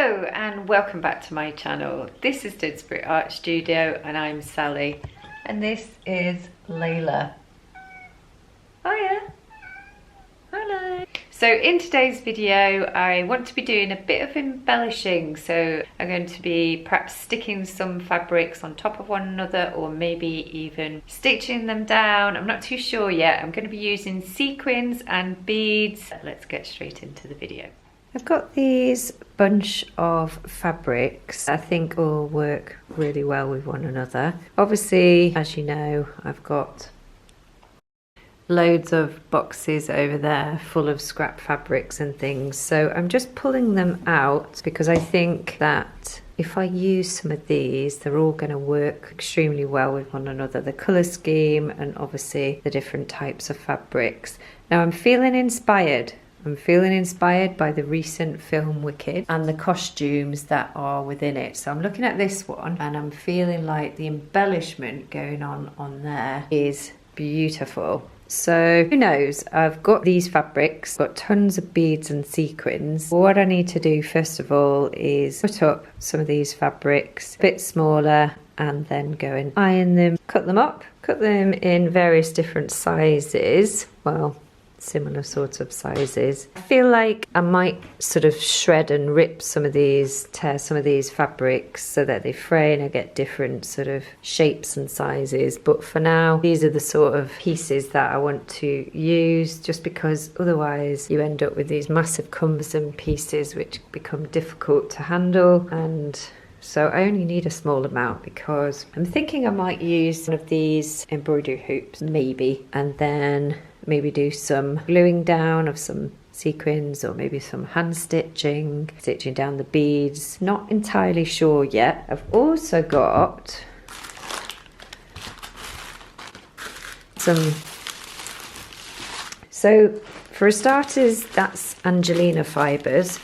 Hello and welcome back to my channel. This is Didsbury Art Studio and I'm Sally and this is Layla. Hiya. Hello. So in today's video I want to be doing a bit of embellishing, so I'm going to be perhaps sticking some fabrics on top of one another or maybe even stitching them down. I'm not too sure yet. I'm going to be using sequins and beads. Let's get straight into the video. I've got these bunch of fabrics I think all work really well with one another. Obviously, as you know, I've got loads of boxes over there full of scrap fabrics and things, so I'm just pulling them out because I think that if I use some of these, they're all going to work extremely well with one another. The colour scheme and obviously the different types of fabrics. Now I'm feeling inspired by the recent film Wicked and the costumes that are within it. So I'm looking at this one and I'm feeling like the embellishment going on there is beautiful. So who knows, I've got these fabrics, got tons of beads and sequins. What I need to do first of all is put up some of these fabrics a bit smaller and then go and iron them, cut them up, cut them in various different sizes. Well, similar sorts of sizes. I feel like I might sort of shred and rip some of these, tear some of these fabrics so that they fray and I get different sort of shapes and sizes. But for now, these are the sort of pieces that I want to use, just because otherwise you end up with these massive cumbersome pieces which become difficult to handle. And so I only need a small amount because I'm thinking I might use one of these embroidery hoops maybe, and then maybe do some gluing down of some sequins or maybe some hand stitching down the beads. Not entirely sure yet. I've also got some, so for starters, that's Angelina Fibres.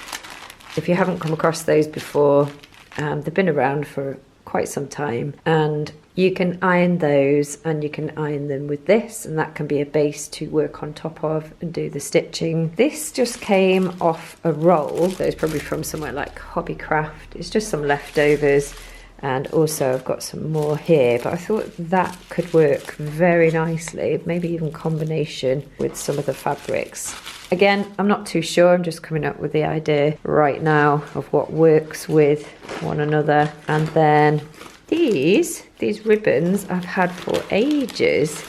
If you haven't come across those before, they've been around for quite some time, and you can iron those and you can iron them with this, and that can be a base to work on top of and do the stitching. This just came off a roll, so it's probably from somewhere like Hobbycraft. It's just some leftovers, and also I've got some more here, but I thought that could work very nicely, maybe even combination with some of the fabrics. Again, I'm not too sure, I'm just coming up with the idea right now of what works with one another. And then these ribbons I've had for ages,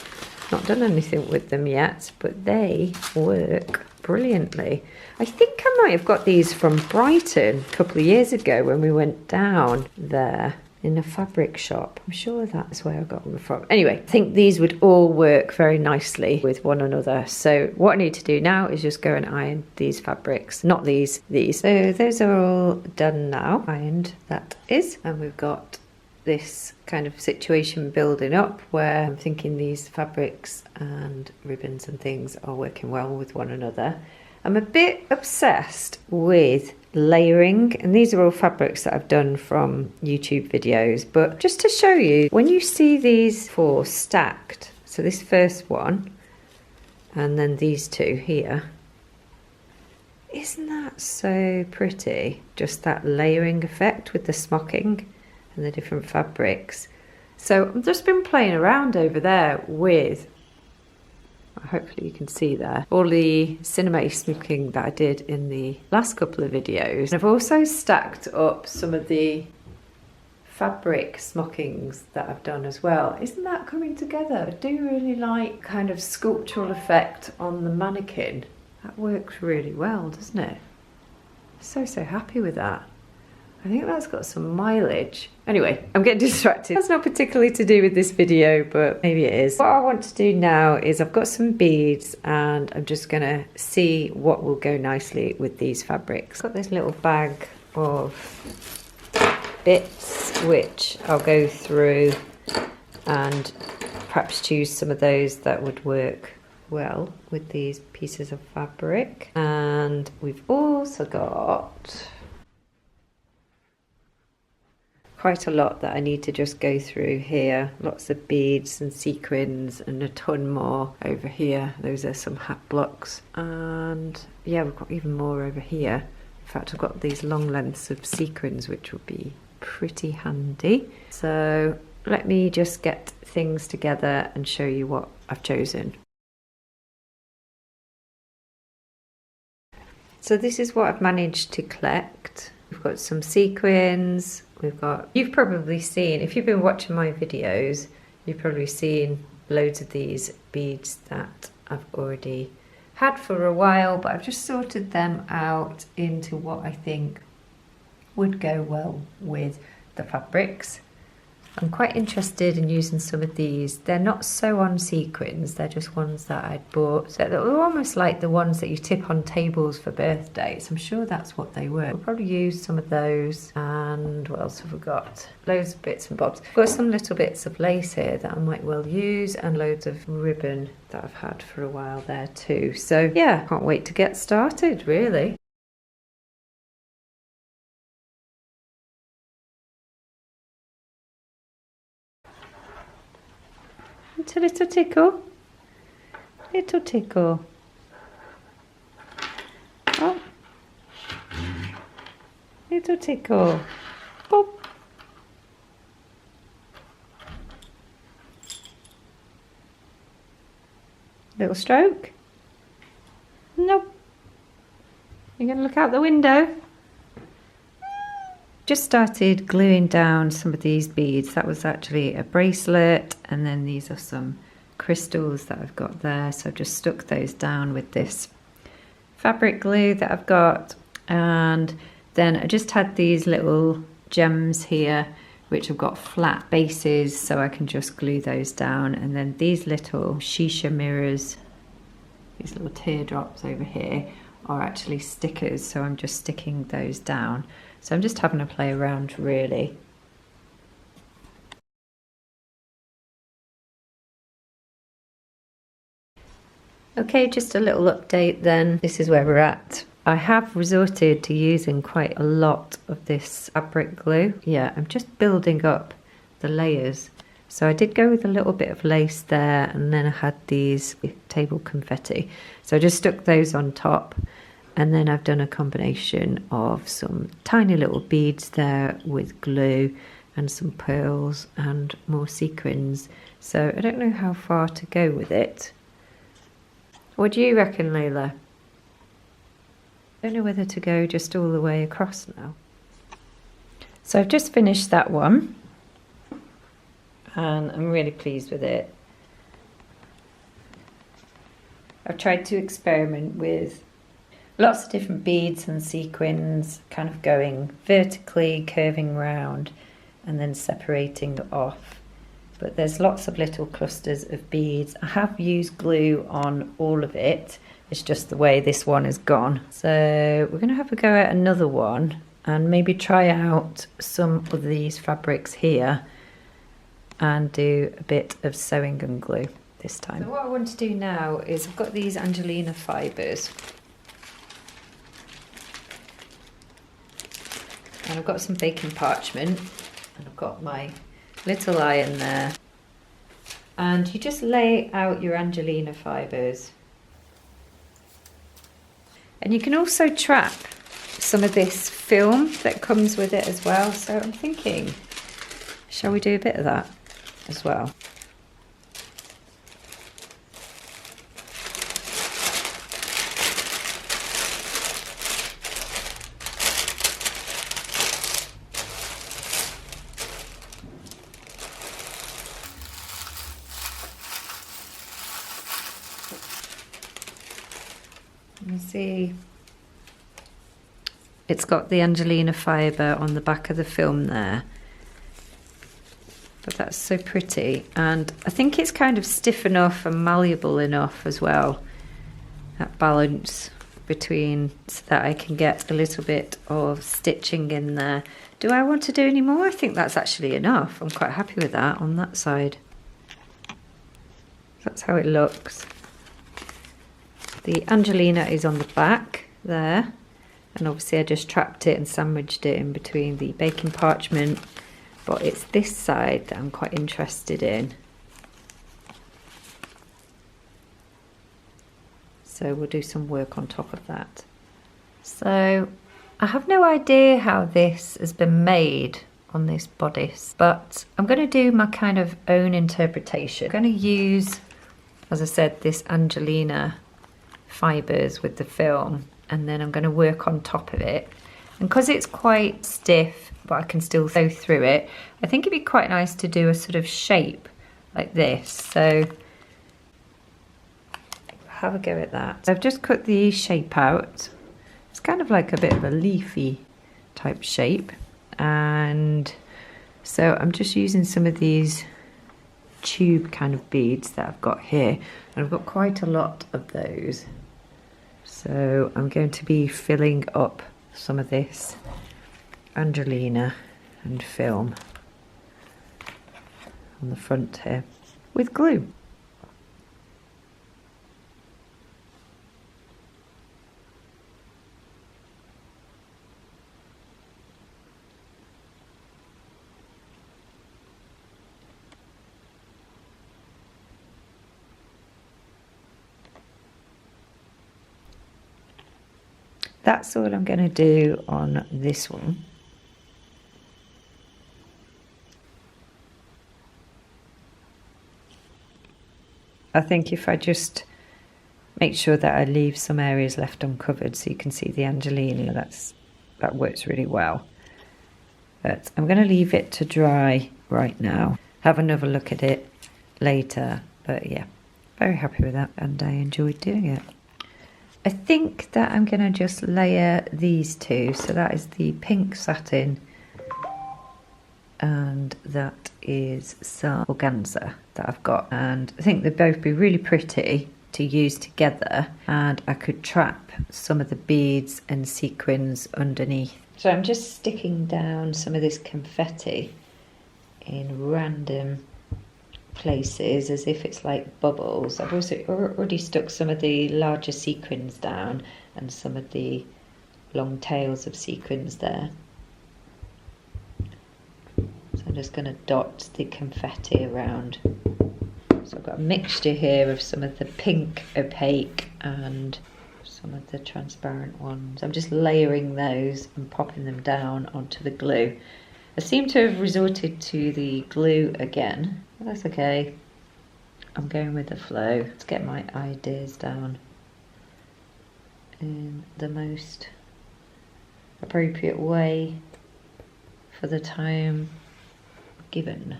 not done anything with them yet, but they work brilliantly. I think I might have got these from Brighton a couple of years ago when we went down there in a fabric shop. I'm sure that's where I got them from. Anyway, I think these would all work very nicely with one another. So what I need to do now is just go and iron these fabrics, not these. So those are all done now, ironed that is, and we've got this kind of situation building up where I'm thinking these fabrics and ribbons and things are working well with one another. I'm a bit obsessed with layering, and these are all fabrics that I've done from YouTube videos, but just to show you, when you see these four stacked, so this first one and then these two here, isn't that so pretty? Just that layering effect with the smocking and the different fabrics. So I've just been playing around over there with, hopefully you can see there, all the sinamay smocking that I did in the last couple of videos. I've also stacked up some of the fabric smockings that I've done as well. Isn't that coming together? I do really like kind of sculptural effect on the mannequin. That works really well, doesn't it? So happy with that. I think that's got some mileage. Anyway, I'm getting distracted. That's not particularly to do with this video, but maybe it is. What I want to do now is I've got some beads and I'm just gonna see what will go nicely with these fabrics. I've got this little bag of bits which I'll go through and perhaps choose some of those that would work well with these pieces of fabric. And we've also got quite a lot that I need to just go through here. Lots of beads and sequins and a ton more over here. Those are some hat blocks, and yeah, we've got even more over here. In fact, I've got these long lengths of sequins, which will be pretty handy. So let me just get things together and show you what I've chosen. So this is what I've managed to collect. We've got some sequins, you've probably seen, if you've been watching my videos, you've probably seen loads of these beads that I've already had for a while, but I've just sorted them out into what I think would go well with the fabrics. I'm quite interested in using some of these. They're not so on sequins, they're just ones that I'd bought. So they're almost like the ones that you tip on tables for birthdays. I'm sure that's what they were. We'll probably use some of those. And what else have we got? Loads of bits and bobs. I've got some little bits of lace here that I might well use, and loads of ribbon that I've had for a while there too. So yeah, can't wait to get started, really. It's a little tickle. Little tickle. Oh. Little tickle. Pop. Little stroke. Nope. You're going to look out the window. Just started gluing down some of these beads. That was actually a bracelet, and then these are some crystals that I've got there. So I've just stuck those down with this fabric glue that I've got, and then I just had these little gems here which have got flat bases, so I can just glue those down. And then these little shisha mirrors, these little teardrops over here, are actually stickers, so I'm just sticking those down. So I'm just having a play around, really. Okay, just a little update then. This is where we're at. I have resorted to using quite a lot of this fabric glue. Yeah, I'm just building up the layers. So I did go with a little bit of lace there, and then I had these table confetti. So I just stuck those on top. And then I've done a combination of some tiny little beads there with glue and some pearls and more sequins. So I don't know how far to go with it. What do you reckon, Layla? I don't know whether to go just all the way across now. So I've just finished that one, and I'm really pleased with it. I've tried to experiment with lots of different beads and sequins, kind of going vertically, curving round, and then separating off. But there's lots of little clusters of beads. I have used glue on all of it. It's just the way this one has gone. So we're going to have a go at another one and maybe try out some of these fabrics here and do a bit of sewing and glue this time. So what I want to do now is I've got these Angelina Fibres. And I've got some baking parchment, and I've got my little iron there. And you just lay out your Angelina Fibres. And you can also trap some of this film that comes with it as well. So I'm thinking, shall we do a bit of that as well? You see, it's got the Angelina fibre on the back of the film there, but that's so pretty, and I think it's kind of stiff enough and malleable enough as well, that balance between, so that I can get a little bit of stitching in there. Do I want to do any more? I think that's actually enough. I'm quite happy with that on that side. That's how it looks. The Angelina is on the back there, and obviously I just trapped it and sandwiched it in between the baking parchment, but it's this side that I'm quite interested in. So we'll do some work on top of that. So I have no idea how this has been made on this bodice, but I'm going to do my kind of own interpretation. I'm going to use, as I said, this Angelina Fibres with the film, and then I'm going to work on top of it. And because it's quite stiff, but I can still sew through it, I think it'd be quite nice to do a sort of shape like this. So have a go at that. So I've just cut the shape out. It's kind of like a bit of a leafy type shape. And so I'm just using some of these tube kind of beads that I've got here. And I've got quite a lot of those. So I'm going to be filling up some of this Angelina and film on the front here with glue. That's all I'm going to do on this one. I think if I just make sure that I leave some areas left uncovered so you can see the Angelina, that works really well. But I'm going to leave it to dry right now. Have another look at it later. But yeah, very happy with that, and I enjoyed doing it. I think that I'm going to just layer these two. So that is the pink satin and that is some organza that I've got. And I think they'd both be really pretty to use together, and I could trap some of the beads and sequins underneath. So I'm just sticking down some of this confetti in random places as if it's like bubbles. I've also already stuck some of the larger sequins down and some of the long tails of sequins there. So I'm just going to dot the confetti around. So I've got a mixture here of some of the pink opaque and some of the transparent ones. I'm just layering those and popping them down onto the glue. I seem to have resorted to the glue again. Well, that's okay. I'm going with the flow. Let's get my ideas down in the most appropriate way for the time given.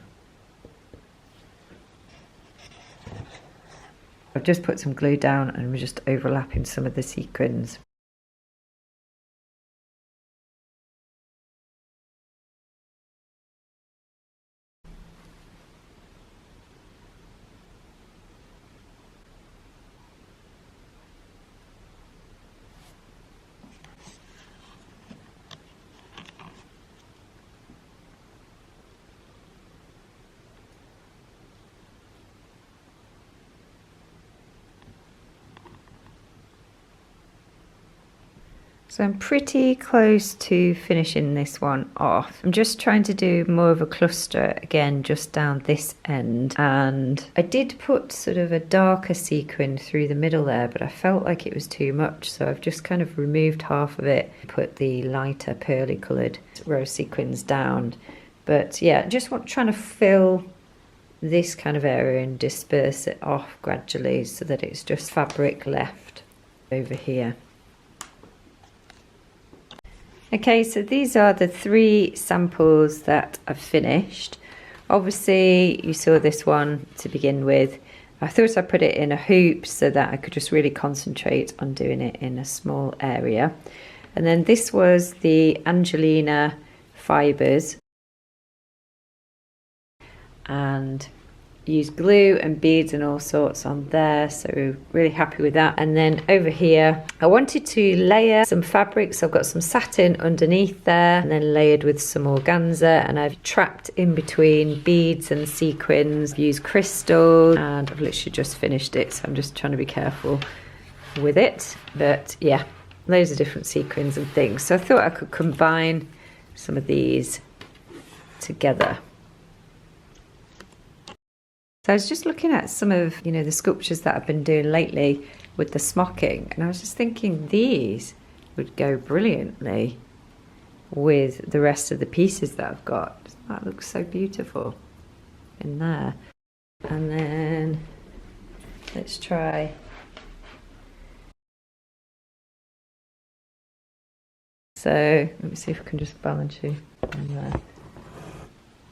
I've just put some glue down and I'm just overlapping some of the sequins. So I'm pretty close to finishing this one off. I'm just trying to do more of a cluster again just down this end, and I did put sort of a darker sequin through the middle there, but I felt like it was too much, so I've just kind of removed half of it, put the lighter pearly coloured rose sequins down. But yeah, just trying to fill this kind of area and disperse it off gradually so that it's just fabric left over here. Okay, so these are the 3 samples that I've finished. Obviously, you saw this one to begin with. I thought I'd put it in a hoop so that I could just really concentrate on doing it in a small area. And then this was the Angelina Fibres. And used glue and beads and all sorts on there, so really happy with that. And then over here I wanted to layer some fabric, so I've got some satin underneath there and then layered with some organza, and I've trapped in between beads and sequins. I've used crystals and I've literally just finished it, so I'm just trying to be careful with it. But yeah, loads of different sequins and things, so I thought I could combine some of these together. So I was just looking at some of, the sculptures that I've been doing lately with the smocking, and I was just thinking these would go brilliantly with the rest of the pieces that I've got. That looks so beautiful in there. And then let's try so let me see if I can just balance you in there.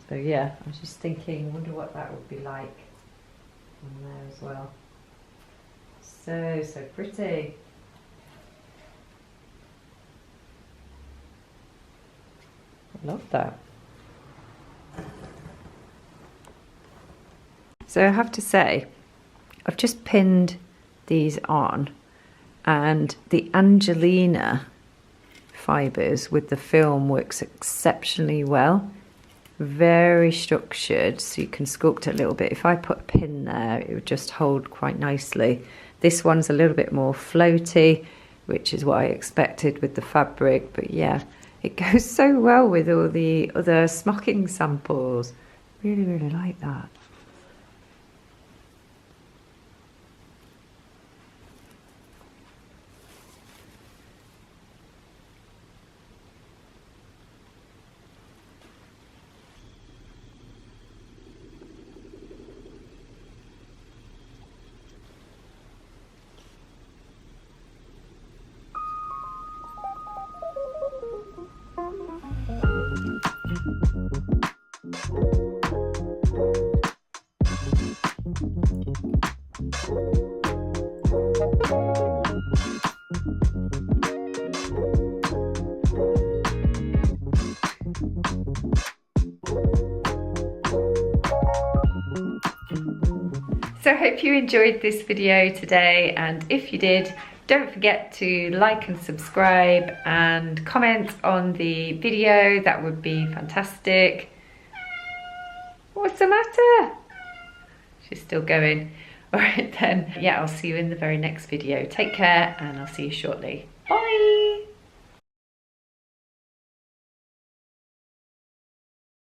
So yeah, I was just thinking, I wonder what that would be like in there as well. So pretty. I love that. So I have to say, I've just pinned these on, and the Angelina Fibres with the film works exceptionally well. Very structured, so you can sculpt it a little bit. If I put a pin there, it would just hold quite nicely. This one's a little bit more floaty, which is what I expected with the fabric, but yeah, it goes so well with all the other smocking samples. Really, really like that. So I hope you enjoyed this video today, and if you did, don't forget to like and subscribe and comment on the video. That would be fantastic. What's the matter? She's still going. All right then, yeah, I'll see you in the very next video. Take care, and I'll see you shortly.